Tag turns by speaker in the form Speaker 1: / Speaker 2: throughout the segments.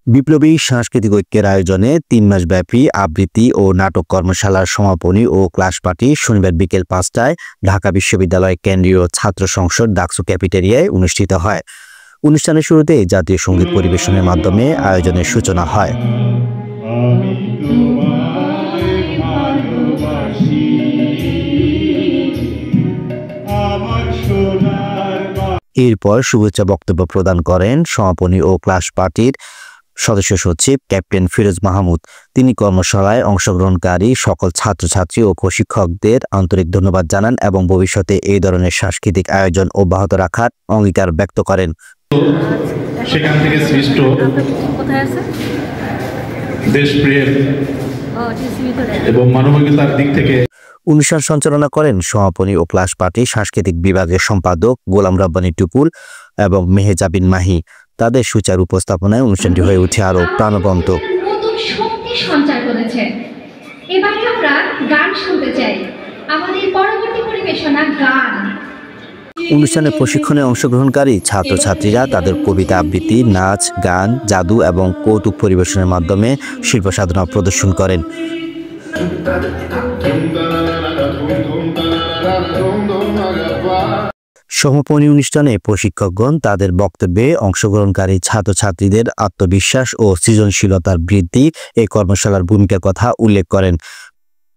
Speaker 1: বিপ্লবী সাংস্কৃতিক ঐক্যের আয়োজনে ৩ মাসব্যাপী আবৃত্তি ও নাটক কর্মশালার সমাপনী ও ক্লাস পার্টি শনিবার বিকেল ৫টায় ঢাকা বিশ্ববিদ্যালয় কেন্দ্রীয় ছাত্র সংসদ ডাকসু ক্যাফেটেরিয়ায় অনুষ্ঠিত হয়। অনুষ্ঠানের শুরুতে জাতীয় সঙ্গীত পরিবেশনের মাধ্যমে আয়োজনের সূচনা হয়। এরপর শুভেচ্ছা বক্তব্য প্রদান করেন সমাপনী ও ক্লাস পার্টির সদস্য সচিব ক্যাপ্টেন ফিরোজ মাহমুদ। তিনি কর্মশালায় অংশগ্রহণকারী সকল ছাত্রছাত্রী ও প্রশিক্ষকদের আন্তরিক ধন্যবাদ জানান এবং ভবিষ্যতে এই ধরনের সাংস্কৃতিক আয়োজন অব্যাহত রাখার অঙ্গীকার ব্যক্ত করেন।
Speaker 2: সেখান থেকে সৃষ্ট দেশপ্রেম এবং মানবিকতার দিক থেকে
Speaker 1: অনুষ্ঠান সঞ্চালনা করেন সমাপনী ও ক্লাস পার্টি সাংস্কৃতিক বিভাগের সম্পাদক গোলাম রাব্বানী টুপুল এবং মেহেজাবিন মাহি। তাদের সুচারু উপস্থাপনায় অনুষ্ঠানটি হয়ে উঠে আরো প্রাণবন্ত।
Speaker 3: নতুন শক্তি সঞ্চার করেছে। এবারে আমরা গান শুনতে চাই। আমাদের পরবর্তী পরিবেশনা গান।
Speaker 1: অনুষ্ঠানে প্রশিক্ষণে অংশগ্রহণকারী ছাত্রছাত্রীরা তাদের কবিতা আবৃত্তি, নাচ, গান, জাদু এবং কৌতুক পরিবেশনের মাধ্যমে শিল্প সাধনা প্রদর্শন করেন। সমাপনী অনুষ্ঠানে প্রশিক্ষকগণ তাদের বক্তব্যে অংশগ্রহণকারী ছাত্রছাত্রীদের আত্মবিশ্বাস ও সৃজনশীলতার বৃদ্ধি এই কর্মশালার ভূমিকার কথা উল্লেখ করেন।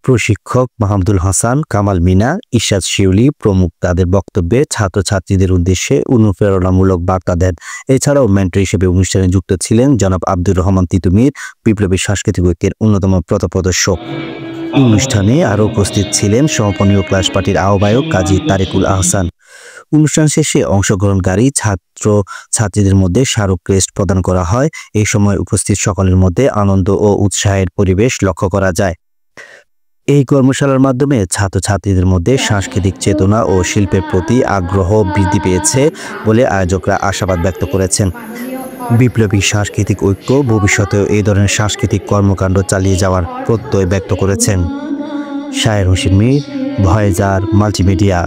Speaker 1: প্রশিক্ষক মাহমুদুল হাসান, কামাল মিনা, ইশাদ শিউলি প্রমুখ তাদের বক্তব্যে ছাত্রছাত্রীদের উদ্দেশ্যে অনুপ্রেরণামূলক বার্তা দেন। এছাড়াও মেন্টর হিসেবে অনুষ্ঠানে যুক্ত ছিলেন জনাব আব্দুর রহমান তিতুমির, বিপ্লবী সাংস্কৃতিক ঐক্যের অন্যতম পথপ্রদর্শক। অনুষ্ঠানে আরও উপস্থিত ছিলেন সমাপনী ও ক্লাস পার্টির আহ্বায়ক কাজী তারিকুল আহসান। অনুষ্ঠান শেষে অংশগ্রহণকারী ছাত্রছাত্রীদের মধ্যে স্মারক ক্রেস্ট প্রদান করা হয়। এই সময় উপস্থিত সকলের মধ্যে আনন্দ ও উৎসাহের পরিবেশ লক্ষ্য করা যায়। এই কর্মশালার মাধ্যমে ছাত্রছাত্রীদের মধ্যে সাংস্কৃতিক চেতনা ও শিল্পের প্রতি আগ্রহ বৃদ্ধি পেয়েছে বলে আয়োজকরা আশাবাদ ব্যক্ত করেছেন। বিপ্লবী সাংস্কৃতিক ঐক্য ভবিষ্যতেও এই ধরনের সাংস্কৃতিক কর্মকাণ্ড চালিয়ে যাওয়ার প্রত্যয় ব্যক্ত করেছেন। শায়ের হোসেন মীর, ভয়েজার মাল্টিমিডিয়া।